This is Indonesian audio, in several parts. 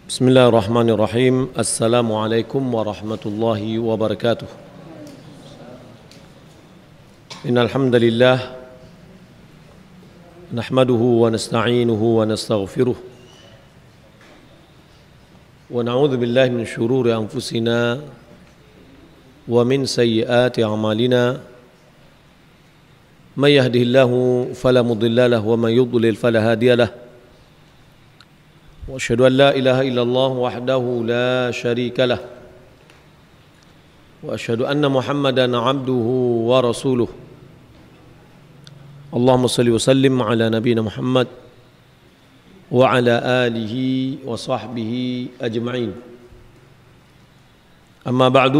Bismillahirrahmanirrahim. Assalamualaikum warahmatullahi wabarakatuh. Innal hamdalillah nahmaduhu wa nasta'inuhu wa nastaghfiruh wa na'udzu billahi min shururi anfusina wa min sayyiati a'malina. May yahdihillahu fala mudilla lahu wa may yudlil fala hadiya lahu. وأشهد أن لا إله إلا الله وحده لا شريك له وأشهد أن محمدا عبده ورسوله اللهم صل وسلم على نبينا محمد وعلى آله وصحبه أجمعين. أما بعد،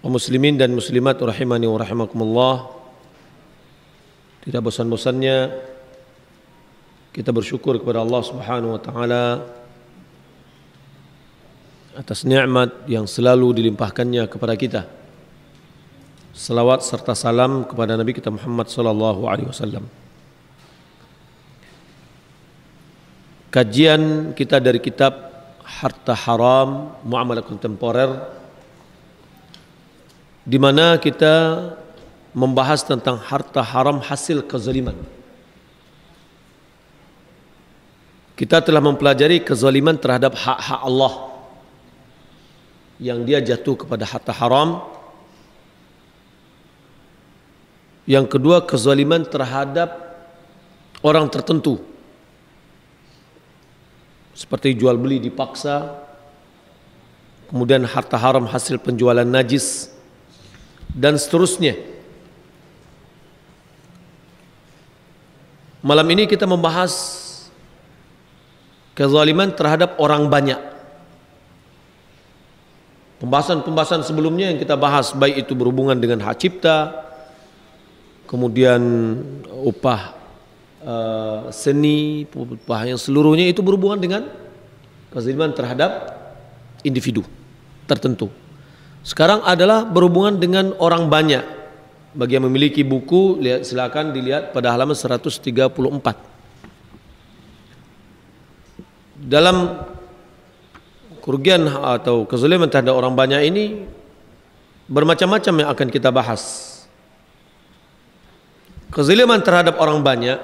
muslimin dan muslimat rahimani wa rahimakumullah, tidak bosan-bosannya kita bersyukur kepada Allah Subhanahu wa taala atas nikmat yang selalu dilimpahkannya kepada kita. Salawat serta salam kepada Nabi kita Muhammad sallallahu alaihi wasallam. Kajian kita dari kitab Harta Haram Muamalah Kontemporer, di mana kita membahas tentang harta haram hasil kezaliman. Kita telah mempelajari kezaliman terhadap hak-hak Allah yang dia jatuh kepada harta haram. Yang kedua, kezaliman terhadap orang tertentu, seperti jual beli dipaksa, kemudian harta haram hasil penjualan najis, dan seterusnya. Malam ini kita membahas kezaliman terhadap orang banyak. Pembahasan-pembahasan sebelumnya yang kita bahas, baik itu berhubungan dengan hak cipta, kemudian upah seni, upah yang seluruhnya itu berhubungan dengan kezaliman terhadap individu tertentu. Sekarang adalah berhubungan dengan orang banyak. Bagi yang memiliki buku, silakan dilihat pada halaman 134. Dalam kerugian atau kezaliman terhadap orang banyak ini bermacam-macam yang akan kita bahas. Kezaliman terhadap orang banyak,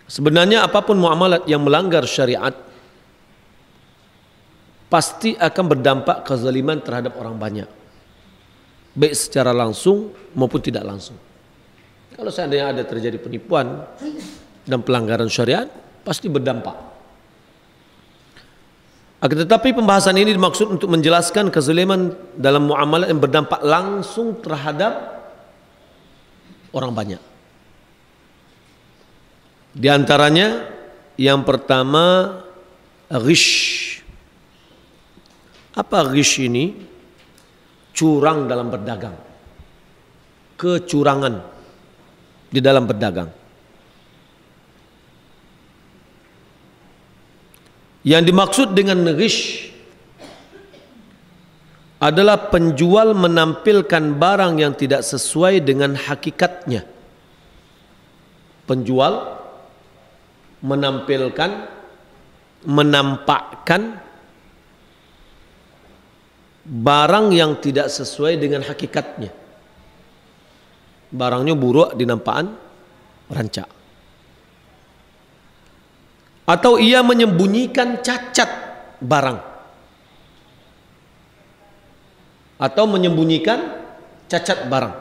sebenarnya apapun muamalat yang melanggar syariat pasti akan berdampak kezaliman terhadap orang banyak, baik secara langsung maupun tidak langsung. Kalau seandainya ada terjadi penipuan dan pelanggaran syariat, pasti berdampak. Akan tetapi pembahasan ini dimaksud untuk menjelaskan kezaliman dalam muamalah yang berdampak langsung terhadap orang banyak. Di antaranya yang pertama, ghish. Apa ghish ini? Curang dalam berdagang, kecurangan di dalam berdagang. Yang dimaksud dengan ghish adalah penjual menampilkan barang yang tidak sesuai dengan hakikatnya. Penjual menampakkan barang yang tidak sesuai dengan hakikatnya. Barangnya buruk, dinampakan rancak. Atau ia menyembunyikan cacat barang, atau menyembunyikan cacat barang.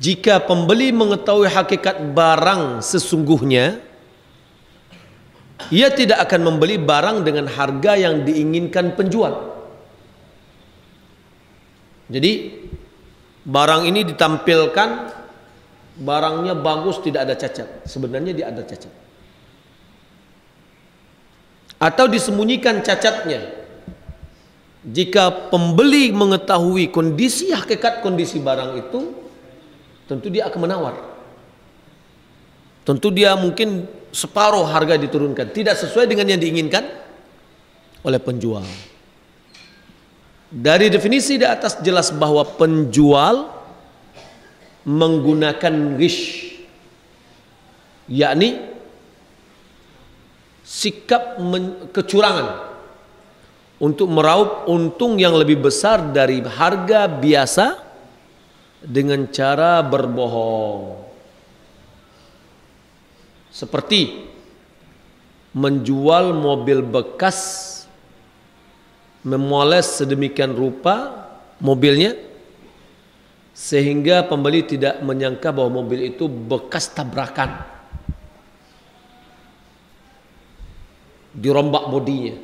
Jika pembeli mengetahui hakikat barang sesungguhnya, ia tidak akan membeli barang dengan harga yang diinginkan penjual. Jadi barang ini ditampilkan, barangnya bagus, tidak ada cacat, sebenarnya dia ada cacat. Atau disembunyikan cacatnya. Jika pembeli mengetahui kondisi hakikat kondisi barang itu, tentu dia akan menawar. Tentu dia mungkin separuh harga diturunkan, tidak sesuai dengan yang diinginkan oleh penjual. Dari definisi di atas jelas bahwa penjual menggunakan ghish yakni sikap kecurangan untuk meraup untung yang lebih besar dari harga biasa dengan cara berbohong. Seperti menjual mobil bekas, memoles sedemikian rupa mobilnya sehingga pembeli tidak menyangka bahwa mobil itu bekas tabrakan, dirombak bodinya,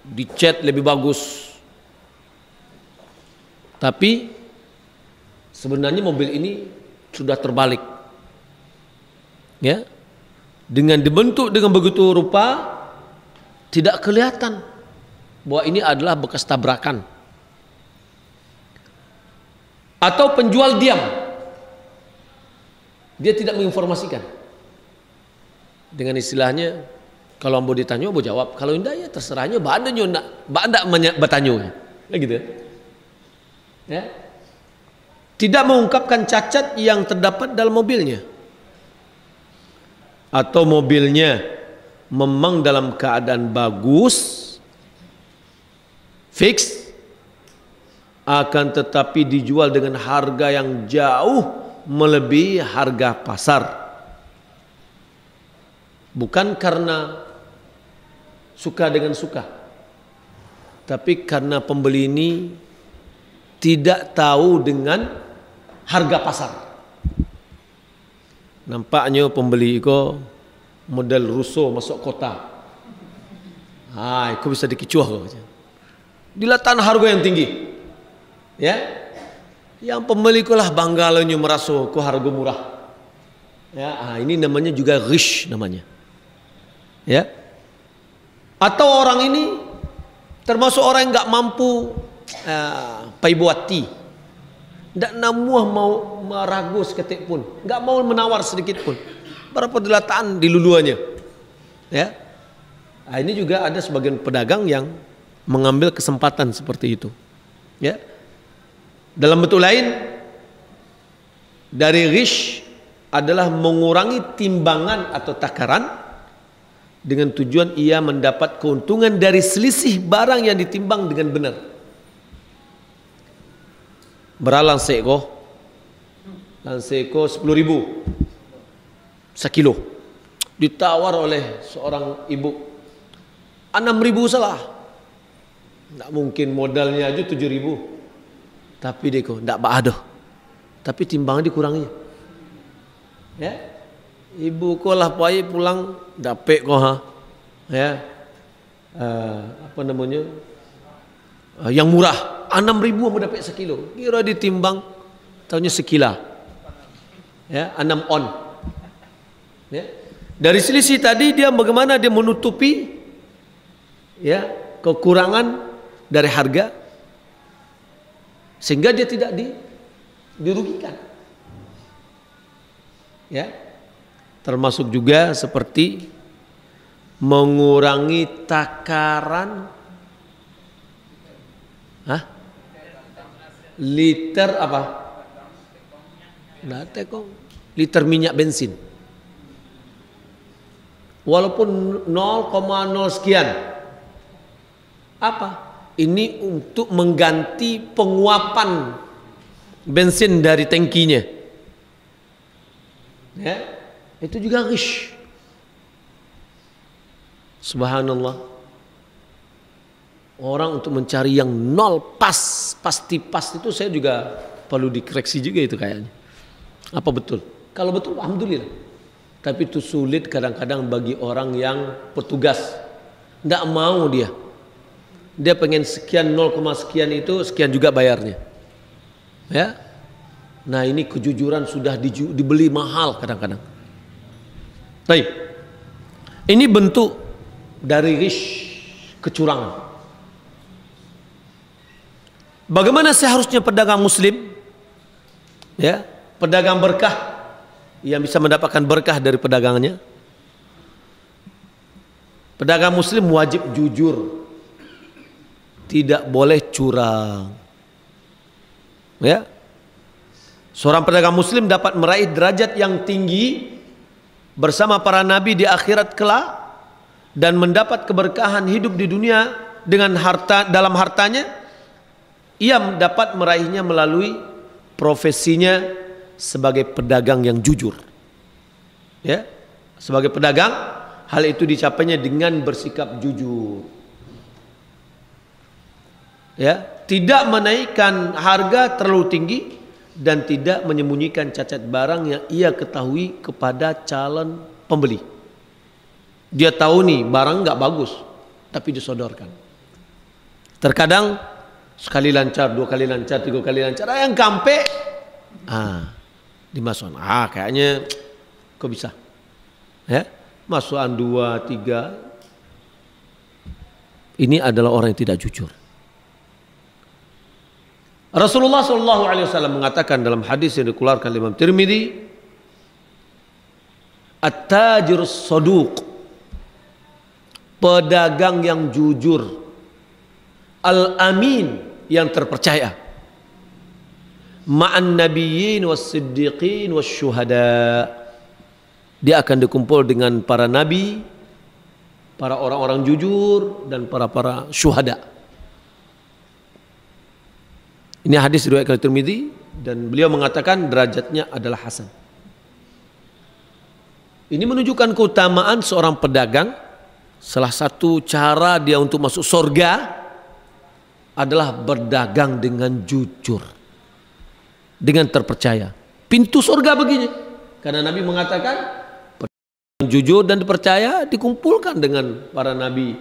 dicat lebih bagus, tapi sebenarnya mobil ini sudah terbalik, ya, dengan dibentuk dengan begitu rupa tidak kelihatan bahwa ini adalah bekas tabrakan. Atau penjual diam, dia tidak menginformasikan. Dengan istilahnya, kalau ambo ditanya, ambo jawab. Kalau indah ya terserahnya, badannya nak, badak bertanya, gitu ya. Tidak mengungkapkan cacat yang terdapat dalam mobilnya, atau mobilnya memang dalam keadaan bagus, fix, akan tetapi dijual dengan harga yang jauh melebihi harga pasar. Bukan karena suka dengan suka, tapi karena pembeli ini tidak tahu dengan harga pasar. Nampaknya pembeli itu model Russo masuk kota. Itu bisa dikicuah kau. Dilatan harga yang tinggi. Ya, yang pembeli kulah banggalanya merasa ku harga murah. Ya, ini namanya juga ghish namanya. Ya, atau orang ini termasuk orang yang nggak mampu paibuati, nggak namuah mau meragu seketik pun, nggak mau menawar sedikit pun. Berapa dilataan di luluannya. Ya, ini juga ada sebagian pedagang yang mengambil kesempatan seperti itu. Ya. Dalam bentuk lain dari ghish adalah mengurangi timbangan atau takaran dengan tujuan ia mendapat keuntungan dari selisih barang yang ditimbang dengan benar. Beralang seko, langseko 10.000 sekilo, ditawar oleh seorang ibu 6.000 salah. Tidak mungkin, modalnya aja 7.000. Tapi dia kok tidak ada, tapi timbangan dikurangi. Ya, ibu kok lah pai pulang dapet kok ya, apa namanya, yang murah 6.000 mau dapat sekilo, kira ditimbang tahunya sekila, ya 6 on. Ya, dari selisih tadi dia bagaimana dia menutupi ya kekurangan dari harga, sehingga dia tidak dirugikan. Ya, termasuk juga seperti mengurangi takaran liter apa? Nah, liter minyak bensin. Walaupun 0,0 sekian. Apa? Ini untuk mengganti penguapan bensin dari tangkinya. Ya, itu juga ghish. Subhanallah. Orang untuk mencari yang nol pasti pas itu saya juga perlu dikoreksi juga itu kayaknya. Apa betul? Kalau betul alhamdulillah. Tapi itu sulit kadang-kadang bagi orang yang petugas. Tidak mau dia. Dia pengen sekian 0, sekian itu sekian juga bayarnya. Ya. Nah, ini kejujuran sudah dibeli mahal kadang-kadang. Baik. Ini bentuk dari ghish, kecurangan. Bagaimana seharusnya pedagang muslim? Ya, pedagang berkah yang bisa mendapatkan berkah dari pedagangannya. Pedagang muslim wajib jujur. Tidak boleh curang. Ya. Seorang pedagang muslim dapat meraih derajat yang tinggi bersama para nabi di akhirat kelak dan mendapat keberkahan hidup di dunia dengan harta, dalam hartanya. Ia dapat meraihnya melalui profesinya sebagai pedagang yang jujur. Ya, sebagai pedagang, hal itu dicapainya dengan bersikap jujur. Ya, tidak menaikkan harga terlalu tinggi dan tidak menyembunyikan cacat barang yang ia ketahui kepada calon pembeli. Dia tahu nih barang nggak bagus, tapi disodorkan. Terkadang sekali lancar, dua kali lancar, tiga kali lancar, yang kampe, dimasukkan. Kayaknya kok bisa? Ya, masukan 2, 3. Ini adalah orang yang tidak jujur. Rasulullah SAW mengatakan dalam hadis yang dikeluarkan Imam Tirmidzi, at-tajirus saduq, pedagang yang jujur, al-amin, yang terpercaya, ma'an nabiyyin was-siddiqin was-syuhada, dia akan dikumpul dengan para nabi, para orang-orang jujur, dan para syuhada. Ini hadis riwayat Tirmidzi dan beliau mengatakan derajatnya adalah hasan. Ini menunjukkan keutamaan seorang pedagang. Salah satu cara dia untuk masuk surga adalah berdagang dengan jujur, dengan terpercaya. Pintu surga begini. Karena Nabi mengatakan pedagang jujur dan dipercaya dikumpulkan dengan para nabi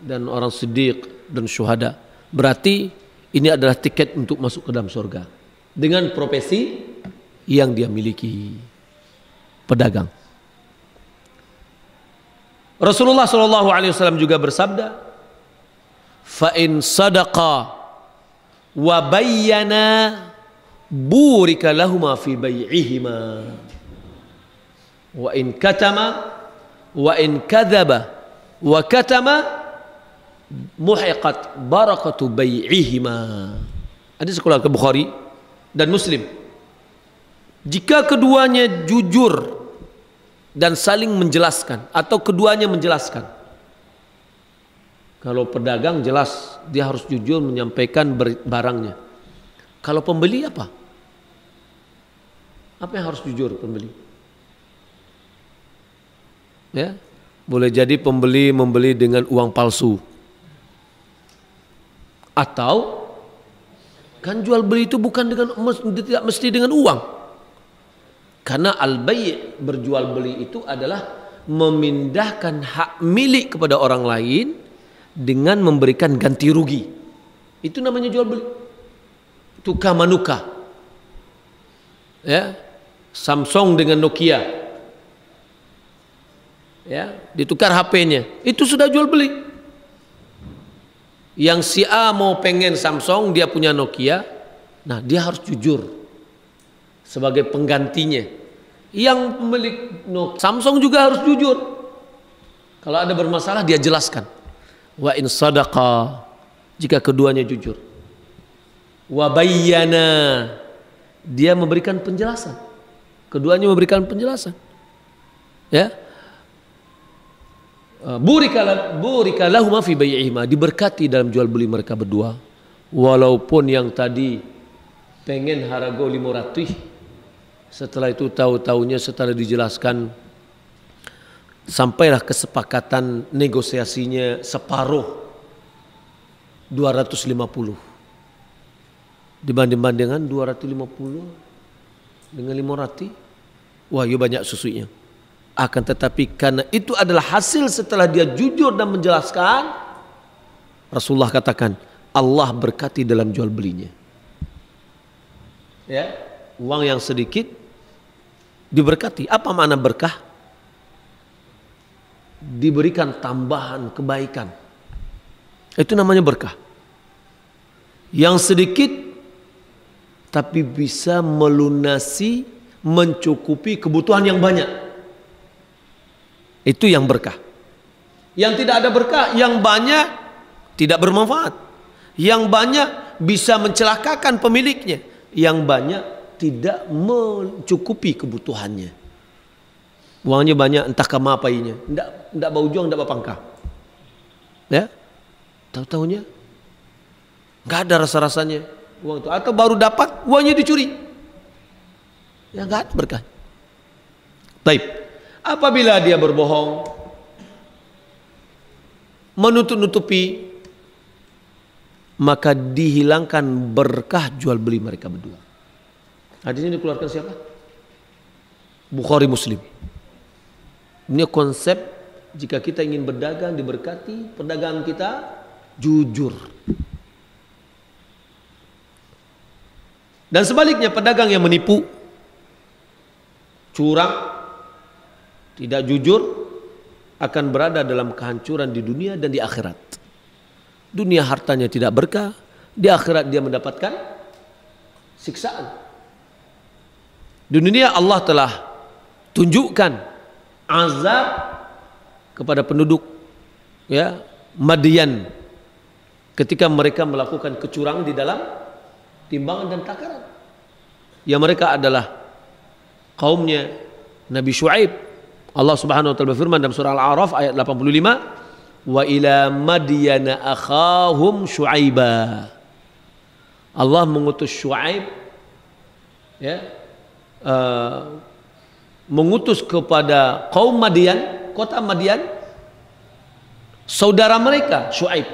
dan orang siddiq dan syuhada. Berarti ini adalah tiket untuk masuk ke dalam surga dengan profesi yang dia miliki, pedagang. Rasulullah SAW juga bersabda, fa in sadaqa wa bayyana burika lahuma fi bai'ihima wa in katama wa in kadzaba wa katama muhiqat barakatu bai'ihima. Hadis riwayat Bukhari dan Muslim. Jika keduanya jujur dan saling menjelaskan, atau keduanya menjelaskan. Kalau pedagang jelas dia harus jujur menyampaikan barangnya. Kalau pembeli apa? Apa yang harus jujur pembeli? Ya, boleh jadi pembeli membeli dengan uang palsu. Atau kan jual beli itu bukan dengan, tidak mesti dengan uang. Karena al-bai', berjual beli itu adalah memindahkan hak milik kepada orang lain dengan memberikan ganti rugi. Itu namanya jual beli. Tukar menukar. Ya, Samsung dengan Nokia. Ya, ditukar HP-nya. Itu sudah jual beli. Yang si A mau pengen Samsung, dia punya Nokia. Nah, dia harus jujur sebagai penggantinya. Yang pemilik Samsung juga harus jujur. Kalau ada bermasalah dia jelaskan. Wa in sadaqa, jika keduanya jujur. Wa bayyana, dia memberikan penjelasan. Keduanya memberikan penjelasan. Ya. Burika lahuma fi bai'ihima, diberkati dalam jual beli mereka berdua. Walaupun yang tadi pengen harga 500, setelah itu tahu-tahunya setelah dijelaskan sampailah kesepakatan negosiasinya separuh 250. Dibanding-bandingkan 250 dengan 500, wah ya banyak susunya. Akan tetapi karena itu adalah hasil setelah dia jujur dan menjelaskan, Rasulullah katakan Allah berkati dalam jual belinya. Ya, uang yang sedikit diberkati. Apa makna berkah? Diberikan tambahan kebaikan. Itu namanya berkah. Yang sedikit tapi bisa melunasi, mencukupi kebutuhan yang banyak. Itu yang berkah. Yang tidak ada berkah, yang banyak tidak bermanfaat. Yang banyak bisa mencelakakan pemiliknya. Yang banyak tidak mencukupi kebutuhannya. Uangnya banyak, entah ke mapainya, tidak bau juang, tidak bapangkah. Ya, tahu-tahunya nggak ada rasa-rasanya uang itu, atau baru dapat uangnya dicuri. Ya nggak ada berkah. Baik, apabila dia berbohong, menutup-nutupi, maka dihilangkan berkah jual beli mereka berdua. Hadis ini dikeluarkan siapa? Bukhari, Muslim. Ini konsep jika kita ingin berdagang diberkati, perdagangan kita jujur. Dan sebaliknya pedagang yang menipu, curang, tidak jujur, akan berada dalam kehancuran di dunia dan di akhirat. Dunia hartanya tidak berkah, di akhirat dia mendapatkan siksaan. Di dunia Allah telah tunjukkan azab kepada penduduk Madian ketika mereka melakukan kecurangan di dalam timbangan dan takaran. Yang mereka adalah kaumnya Nabi Syuaib. Allah Subhanahu wa taala berfirman dalam surah Al-A'raf ayat 85, wa ila madyana akhahum syuaiba. Allah mengutus Syuaib mengutus kepada kaum Madian, kota Madian, saudara mereka Syuaib.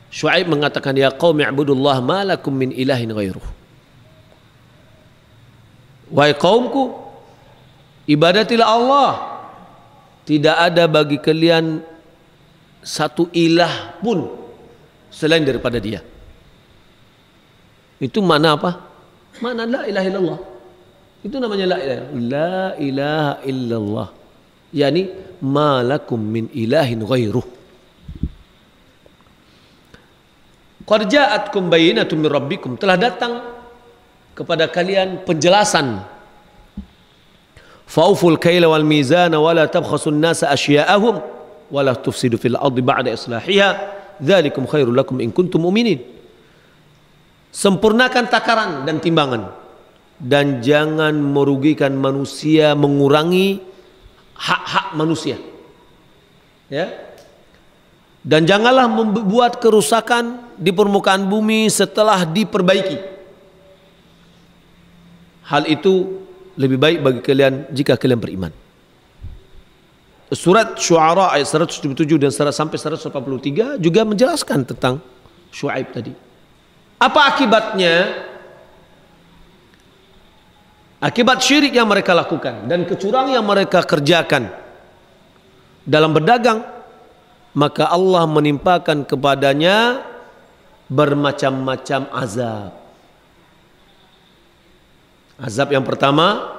Syuaib mengatakan, ya qaumi i'budullah ma lakum min ilahin ghairuh. Wahai kaumku, ibadatilah Allah, tidak ada bagi kalian satu ilah pun selain daripada Dia. Itu makna apa? Makna la ilaha illallah. Itu namanya la ilaha illallah. Yani ma lakum min ilahin ghairuh. Qad ja'atkum bayyinatun min rabbikum, telah datang kepada kalian penjelasan. Fa'uful kaila wal mizana wa la tabkhasun nasa asya'ahum wa la tufsidu fil ardi ba'da islahiha dzalikum khairul lakum in kuntum mu'minin. Sempurnakan takaran dan timbangan dan jangan merugikan manusia, mengurangi hak-hak manusia. Ya. Dan janganlah membuat kerusakan di permukaan bumi setelah diperbaiki. Hal itu lebih baik bagi kalian jika kalian beriman. Surat Syu'ara ayat 177 dan sampai 183 juga menjelaskan tentang Syuaib tadi. Apa akibatnya? Akibat syirik yang mereka lakukan dan kecurangan yang mereka kerjakan dalam berdagang, maka Allah menimpakan kepadanya bermacam-macam azab. Azab yang pertama,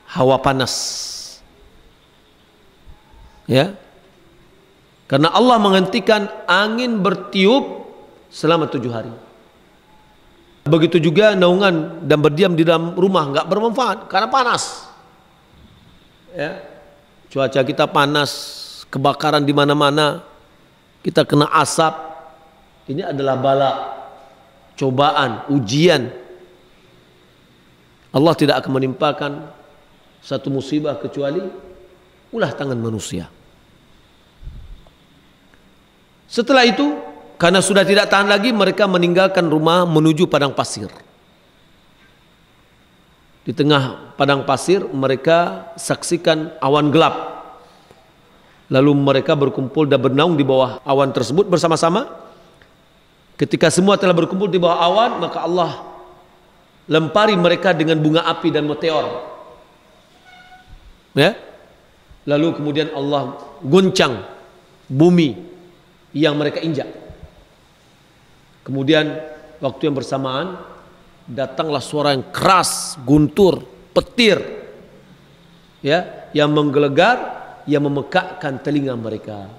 hawa panas. Ya. Karena Allah menghentikan angin bertiup selama 7 hari. Begitu juga naungan dan berdiam di dalam rumah nggak bermanfaat karena panas. Ya. Cuaca kita panas, kebakaran di mana-mana, kita kena asap. Ini adalah bala, cobaan, ujian. Allah tidak akan menimpakan satu musibah kecuali ulah tangan manusia. Setelah itu, karena sudah tidak tahan lagi, mereka meninggalkan rumah menuju padang pasir. Di tengah padang pasir mereka saksikan awan gelap. Lalu mereka berkumpul dan bernaung di bawah awan tersebut bersama-sama. Ketika semua telah berkumpul di bawah awan, maka Allah lempari mereka dengan bunga api dan meteor. Ya? Lalu kemudian Allah guncang bumi yang mereka injak. Kemudian waktu yang bersamaan datanglah suara yang keras, guntur, petir, ya, yang menggelegar, yang memekakkan telinga mereka.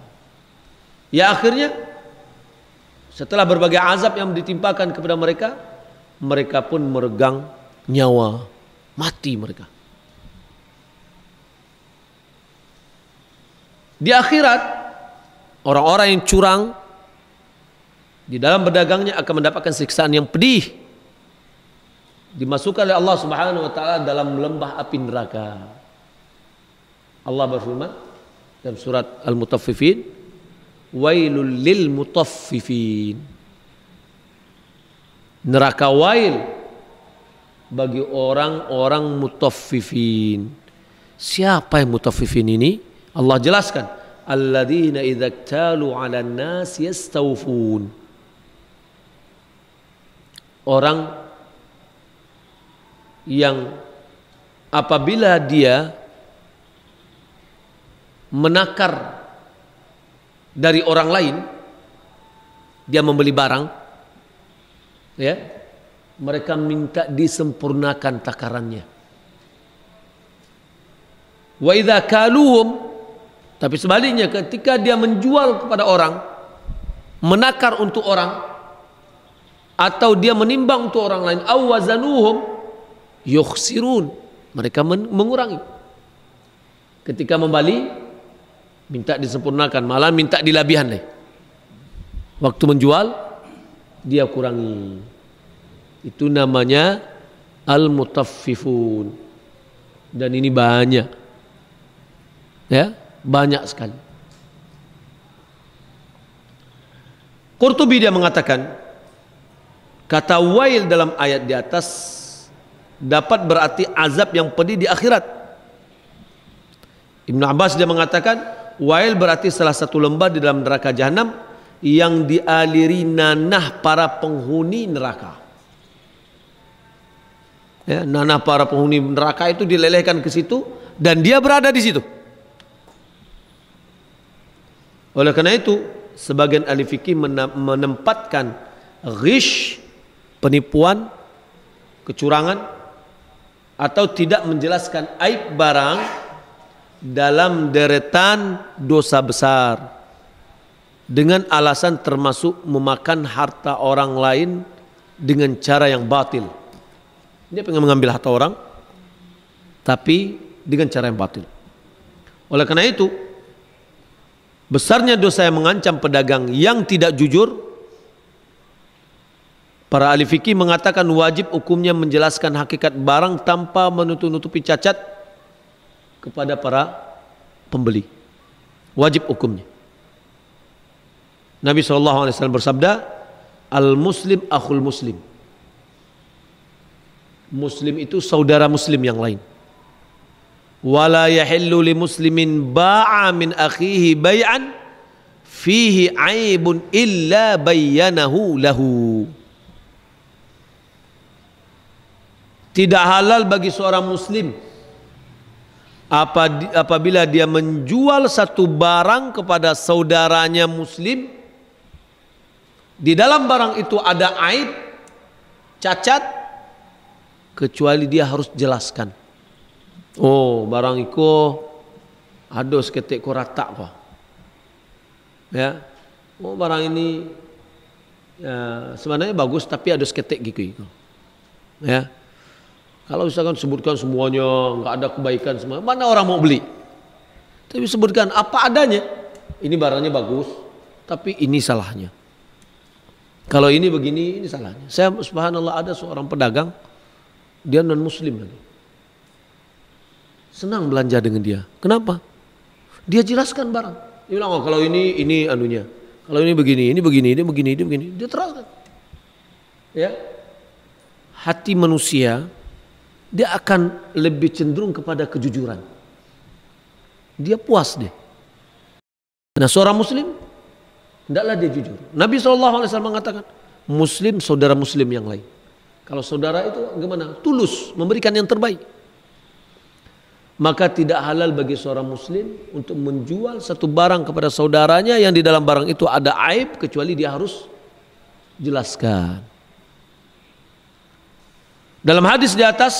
Ya, akhirnya setelah berbagai azab yang ditimpakan kepada mereka, mereka pun meregang nyawa, mati mereka. Di akhirat, orang-orang yang curang di dalam berdagangnya akan mendapatkan siksaan yang pedih. dimasukkan oleh Allah Subhanahu wa taala dalam lembah api neraka. Allah berfirman dalam surat Al-Mutaffifin, wailul lil mutaffifin. Neraka wail bagi orang-orang mutaffifin. Siapa yang mutaffifin ini? Allah jelaskan, alladzina idza iktalu 'alan nas yastawfun. Orang yang apabila dia menakar dari orang lain, dia membeli barang, ya, mereka minta disempurnakan takarannya. Wa idza kaluhum, tapi sebaliknya ketika dia menjual kepada orang, menakar untuk orang, atau dia menimbang untuk orang lain, aw wazanuhum yukhsirun, mereka mengurangi. Ketika membeli minta disempurnakan, malah minta dilabihan deh. Waktu menjual dia kurangi. Itu namanya al-mutaffifun. Dan ini banyak. Ya, banyak sekali. Qurtubi dia mengatakan, kata wail dalam ayat di atas dapat berarti azab yang pedih di akhirat. Ibnu Abbas dia mengatakan wail berarti salah satu lembah di dalam neraka jahanam yang dialiri nanah para penghuni neraka. Ya, nanah para penghuni neraka itu dilelehkan ke situ dan dia berada di situ. Oleh karena itu, sebagian ahli fikih menempatkan ghish, penipuan, kecurangan, atau tidak menjelaskan aib barang dalam deretan dosa besar dengan alasan termasuk memakan harta orang lain dengan cara yang batil. Dia pengen mengambil harta orang tapi dengan cara yang batil. Oleh karena itu, besarnya dosa yang mengancam pedagang yang tidak jujur, para ahli fikih mengatakan wajib hukumnya menjelaskan hakikat barang tanpa menutup-nutupi cacat kepada para pembeli. Wajib hukumnya. Nabi SAW bersabda, al-muslim akhul muslim. Muslim itu saudara muslim yang lain. Wala yahillu li muslimin ba'a min akhihi bay'an fihi aibun illa bayyanahu lahu. Tidak halal bagi seorang muslim apabila dia menjual satu barang kepada saudaranya muslim, di dalam barang itu ada aib, cacat, kecuali dia harus jelaskan. Oh, barang itu ada seketik ko ratak ko. Ya. Oh, barang ini ya, sebenarnya bagus tapi ada seketik gitu. Ya. Kalau misalkan sebutkan semuanya, nggak ada kebaikan semua, mana orang mau beli? Tapi sebutkan apa adanya. Ini barangnya bagus, tapi ini salahnya. Kalau ini begini, ini salahnya. Saya subhanallah ada seorang pedagang, dia non muslim lagi. Senang belanja dengan dia. Kenapa? Dia jelaskan barang. Dia bilang, oh kalau ini anunya. Kalau ini begini, ini begini, ini begini, ini begini. Dia terangkan. Ya. Hati manusia dia akan lebih cenderung kepada kejujuran. Dia puas deh. Nah, seorang muslim hendaklah dia jujur. Nabi SAW mengatakan, muslim saudara muslim yang lain. Kalau saudara itu gimana? Tulus, memberikan yang terbaik. Maka tidak halal bagi seorang muslim untuk menjual satu barang kepada saudaranya yang di dalam barang itu ada aib, kecuali dia harus jelaskan. Dalam hadis di atas,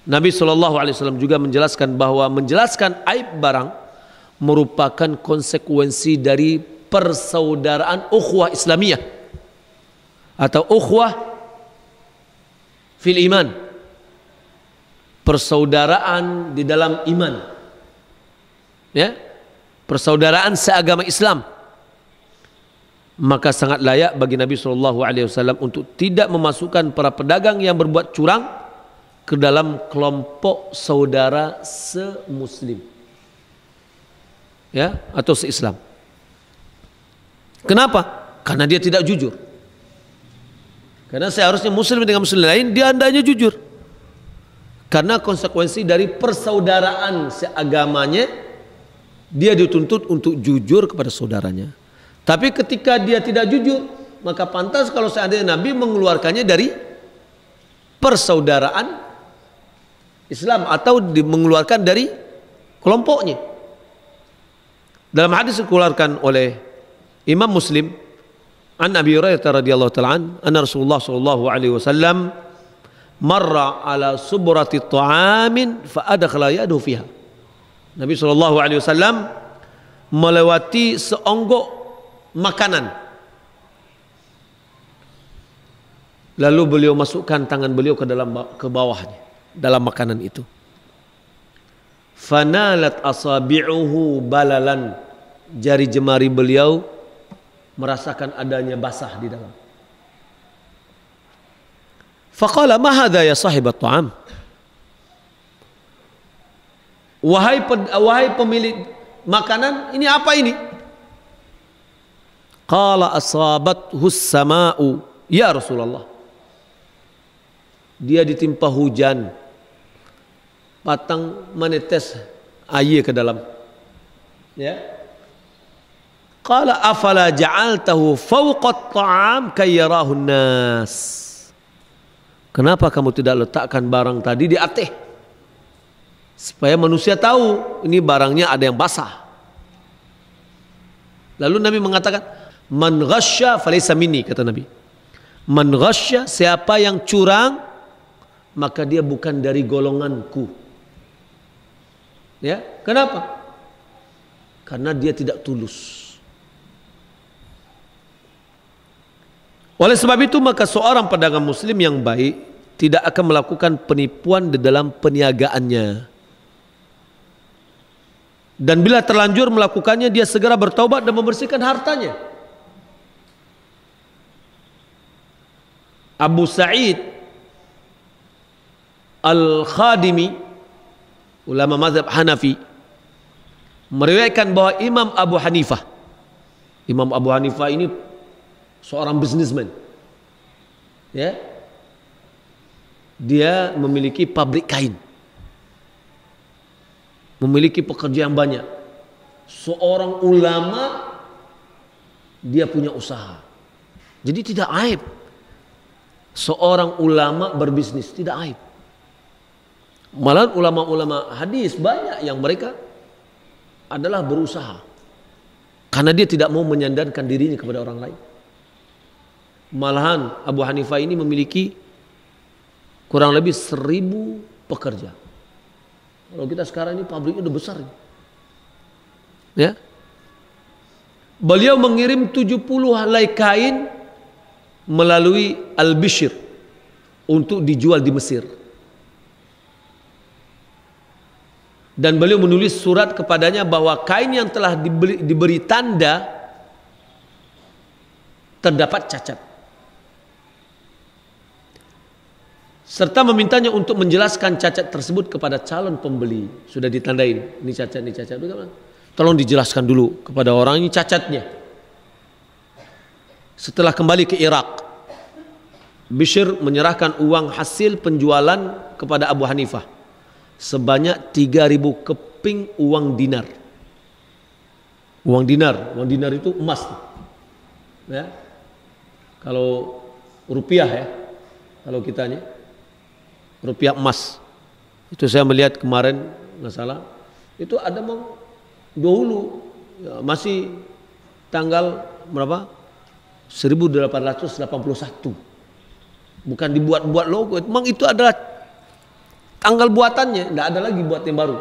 Nabi SAW juga menjelaskan bahwa menjelaskan aib barang merupakan konsekuensi dari persaudaraan ukhuwah Islamiyah atau ukhuwah fil iman, persaudaraan di dalam iman, ya, persaudaraan seagama Islam. maka sangat layak bagi Nabi SAW untuk tidak memasukkan para pedagang yang berbuat curang ke dalam kelompok saudara semuslim, ya, atau se-Islam. Kenapa? Karena dia tidak jujur. Karena seharusnya muslim dengan muslim lain dia hendaknya jujur. Karena konsekuensi dari persaudaraan seagamanya, dia dituntut untuk jujur kepada saudaranya. Tapi ketika dia tidak jujur, maka pantas kalau seandainya Nabi mengeluarkannya dari persaudaraan Islam atau mengeluarkan dari kelompoknya. Dalam hadis dikeluarkan oleh Imam Muslim, an Abi Hurairah radhiyallahu ta'ala anna Rasulullah sallallahu alaihi wasallam marra ala subrati ta'amin fa adkhala yadahu fiha. Nabi sallallahu alaihi wasallam melewati seonggok makanan, lalu beliau masukkan tangan beliau ke bawahnya dalam makanan itu. Fanalat asabi'uhu balalan, jari jemari beliau merasakan adanya basah di dalam. Faqala ma hadha ya sahibat ta'am, wahai pemilik makanan, ini apa ini? Qala asabathu as-sama'u ya Rasulullah, dia ditimpa hujan, patang menetes air ke dalam, ya. Qala afala ja'altahu fawqa at-ta'am kayyarahu an-nas, kenapa kamu tidak letakkan barang tadi di atas supaya manusia tahu ini barangnya ada yang basah. Lalu Nabi mengatakan, man ghasya falaysa minni, kata Nabi. Man ghasya, siapa yang curang maka dia bukan dari golonganku. Ya, kenapa? Karena dia tidak tulus. Oleh sebab itu maka seorang pedagang muslim yang baik tidak akan melakukan penipuan di dalam perniagaannya. Dan bila terlanjur melakukannya, dia segera bertaubat dan membersihkan hartanya. Abu Sa'id Al-Khadimi, ulama mazhab Hanafi, meriwayatkan bahwa Imam Abu Hanifah ini seorang bisnismen, ya. Dia memiliki pabrik kain, memiliki pekerjaan banyak. Seorang ulama, dia punya usaha. Jadi tidak aib seorang ulama berbisnis, tidak aib. Malah ulama-ulama hadis banyak yang mereka adalah berusaha karena dia tidak mau menyandarkan dirinya kepada orang lain. Malahan Abu Hanifah ini memiliki kurang lebih 1000 pekerja. Kalau kita sekarang ini pabriknya udah besar, ya. Beliau mengirim 70 helai kain melalui Al-Bishr untuk dijual di Mesir. Dan beliau menulis surat kepadanya bahwa kain yang telah diberi tanda terdapat cacat, serta memintanya untuk menjelaskan cacat tersebut kepada calon pembeli. Sudah ditandain, ini cacat, ini cacat. Tolong dijelaskan dulu kepada orang ini cacatnya. Setelah kembali ke Irak, Bishr menyerahkan uang hasil penjualan kepada Abu Hanifah sebanyak 3000 keping uang dinar. Uang dinar itu emas, ya. Kalau rupiah, ya, kalau kitanya rupiah emas. Itu saya melihat kemarin, nggak salah, itu ada dahulu, ya, masih tanggal berapa? 1881. Bukan dibuat-buat logo, memang itu adalah tanggal buatannya, tidak ada lagi buat yang baru.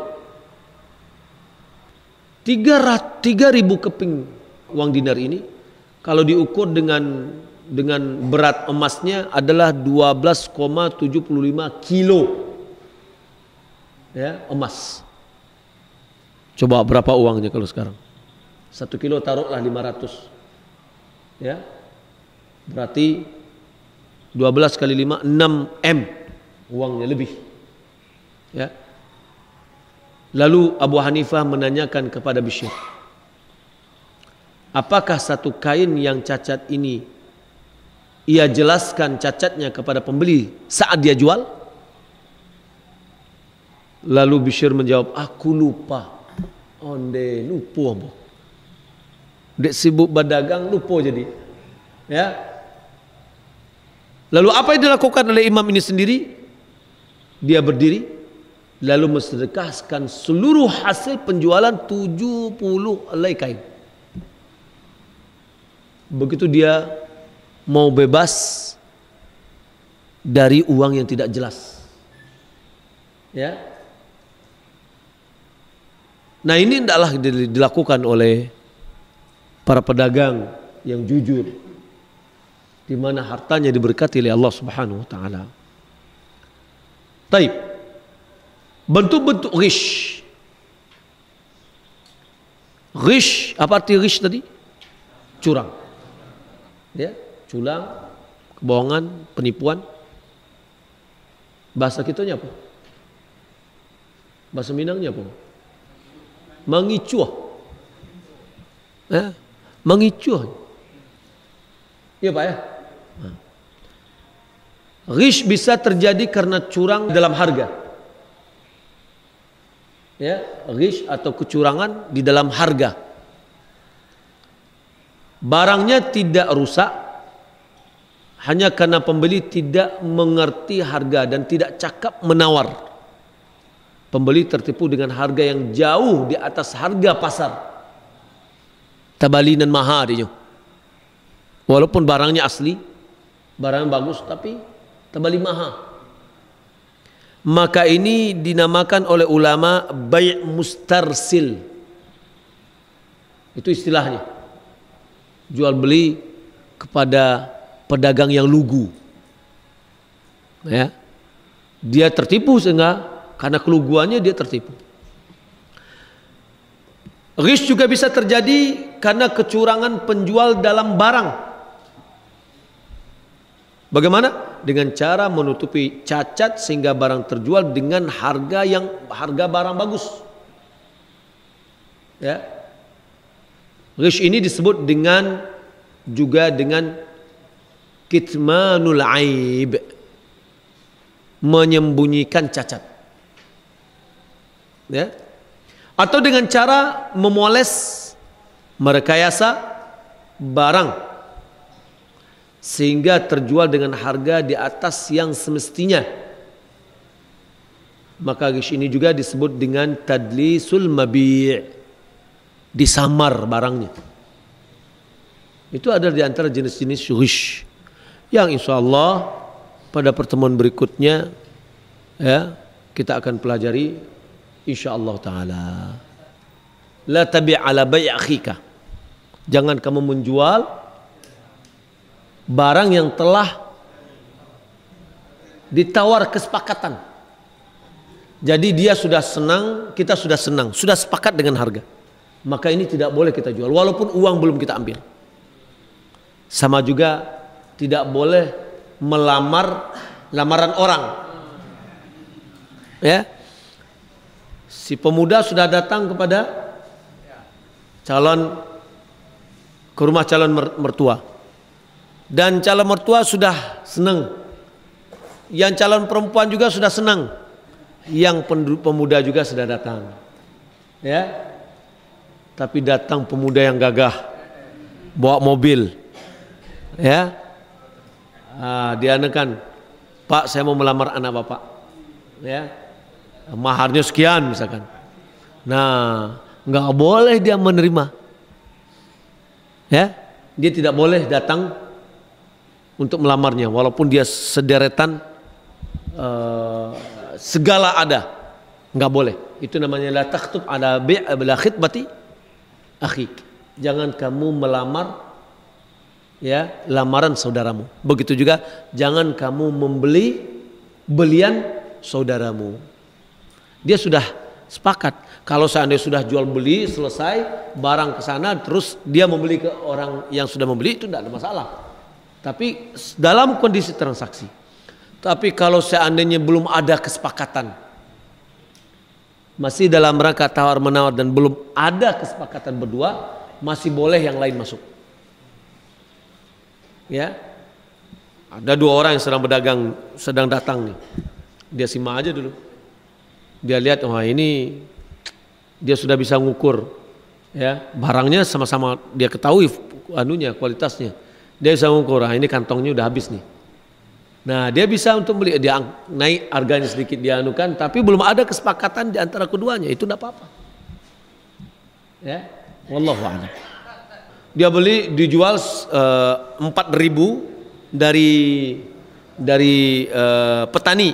3.000 keping uang dinar ini kalau diukur dengan berat emasnya adalah 12,75 kilo, ya, emas. Coba berapa uangnya kalau sekarang? 1 kilo taruhlah 500, Ya. Berarti 12 kali 5 6 M uangnya lebih. Ya. Lalu Abu Hanifah menanyakan kepada Bishr, apakah satu kain yang cacat ini ia jelaskan cacatnya kepada pembeli saat dia jual? Lalu Bishr menjawab, aku lupa. Onde lupa boh. Dek sibuk berdagang lupa jadi. Ya. Lalu apa yang dilakukan oleh imam ini sendiri? Dia berdiri lalu mensedekahkan seluruh hasil penjualan 70 helai kain. Begitu dia mau bebas dari uang yang tidak jelas. Ya. Nah, ini tidaklah dilakukan oleh para pedagang yang jujur, di mana hartanya diberkati oleh Allah Subhanahu wa taala. Taib. Bentuk-bentuk ghish. Ghish, apa arti ghish tadi? Curang. Ya, curang, kebohongan, penipuan. Bahasa kitanya apa? Bahasa Minangnya apa? Mengicuah. Ya, mengicuah. Iya Pak ya. Ghish bisa terjadi karena curang dalam harga. Ya, ghish atau kecurangan di dalam harga. Barangnya tidak rusak hanya karena pembeli tidak mengerti harga dan tidak cakap menawar. Pembeli tertipu dengan harga yang jauh di atas harga pasar. Tabalinan mahal dia. Walaupun barangnya asli, barang bagus, tapi tabali mahal. Maka ini dinamakan oleh ulama bai' mustarsil. Itu istilahnya. Jual beli kepada pedagang yang lugu. Ya. Dia tertipu sehingga karena keluguannya dia tertipu. Ghish juga bisa terjadi karena kecurangan penjual dalam barang. Bagaimana? Dengan cara menutupi cacat sehingga barang terjual dengan harga barang bagus. Ya. Ghish ini disebut juga dengan kitmanul aib, menyembunyikan cacat. Ya. Atau dengan cara memoles, merekayasa barang sehingga terjual dengan harga di atas yang semestinya. Maka ghish ini juga disebut dengan tadlisul mabi', disamar barangnya. Itu adalah di antara jenis-jenis ghish yang insyaallah pada pertemuan berikutnya ya kita akan pelajari insyaallah taala. La tabi' ala bai' akhika. Jangan kamu menjual barang yang telah ditawar kesepakatan. Jadi dia sudah senang, kita sudah senang, sudah sepakat dengan harga. Maka ini tidak boleh kita jual walaupun uang belum kita ambil. Sama juga tidak boleh lamaran orang. Ya. Si pemuda sudah datang kepada ke rumah calon mertua. Dan calon mertua sudah senang. Yang calon perempuan juga sudah senang. Yang pemuda juga sudah datang. Ya. Tapi datang pemuda yang gagah. Bawa mobil. Ya. Dia kan, Pak, saya mau melamar anak Bapak. Ya. Maharnya sekian misalkan. Nah, nggak boleh dia menerima. Ya. Dia tidak boleh datang untuk melamarnya walaupun dia sederetan segala ada, nggak boleh. Itu namanya la takhtub ala bila khitbati akhik. Jangan kamu melamar ya lamaran saudaramu. Begitu juga jangan kamu membeli belian saudaramu. Dia sudah sepakat Kalau seandainya sudah jual beli selesai, barang ke sana terus dia membeli ke orang yang sudah membeli, itu tidak ada masalah. Tapi dalam kondisi transaksi. Tapi kalau seandainya belum ada kesepakatan, masih dalam rangka tawar menawar dan belum ada kesepakatan berdua, masih boleh yang lain masuk. Ya, ada dua orang yang sedang berdagang, sedang datang nih. Dia simak aja dulu. Dia lihat, wah ini dia sudah bisa ngukur, ya barangnya sama-sama dia ketahui anunya kualitasnya. Dia bisa ngukur, ini kantongnya udah habis nih. Nah dia bisa untuk beli, dia naik harganya sedikit dia anukan, tapi belum ada kesepakatan di antara keduanya, itu tidak apa-apa. Ya, wallahu a'lam. Dia beli dijual 4.000 dari petani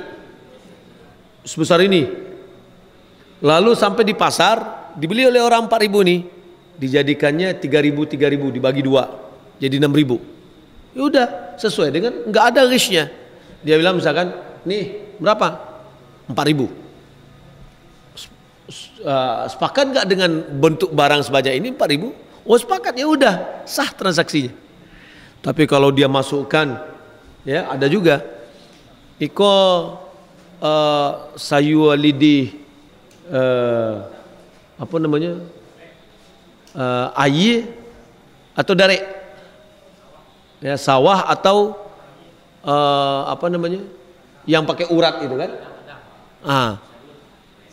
sebesar ini. Lalu sampai di pasar dibeli oleh orang 4.000 nih, dijadikannya 3.000 dibagi dua jadi 6.000. Ya udah sesuai dengan, nggak ada risknya. Dia bilang misalkan nih berapa, 4.000. Sepakat nggak dengan bentuk barang sebanyak ini 4.000? Oh sepakat, ya udah sah transaksinya. Tapi kalau dia masukkan, ya ada juga iko sayu lidi apa namanya air atau darek, ya sawah atau apa namanya yang pakai urat itu kan,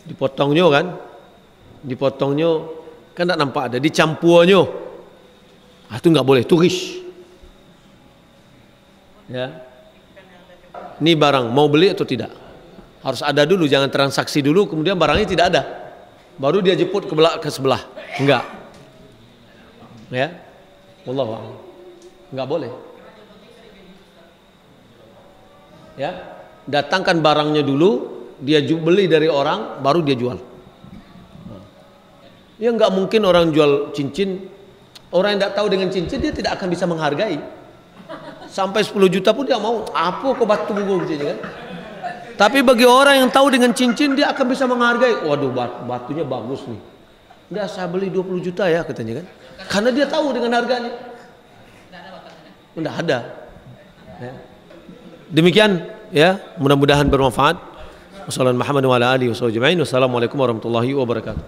dipotongnya kan tidak nampak, ada dicampurnya, itu nggak boleh, turis. Ya, ini barang mau beli atau tidak harus ada dulu, jangan transaksi dulu kemudian barangnya tidak ada baru dia jemput ke sebelah, enggak. Ya, wallahu a'lam, enggak boleh. Ya, datangkan barangnya dulu, dia beli dari orang baru dia jual. Ya enggak mungkin orang jual cincin, orang yang tidak tahu dengan cincin dia tidak akan bisa menghargai. Sampai 10 juta pun dia mau, apa kok batu gue gitu kan. Tapi bagi orang yang tahu dengan cincin, dia akan bisa menghargai. Waduh, batunya bagus nih. Udah saya beli 20 juta ya katanya kan. Karena dia tahu dengan harganya. Tidak ada. Ya. Demikian ya, mudah-mudahan bermanfaat. Wassalamualaikum warahmatullahi wabarakatuh.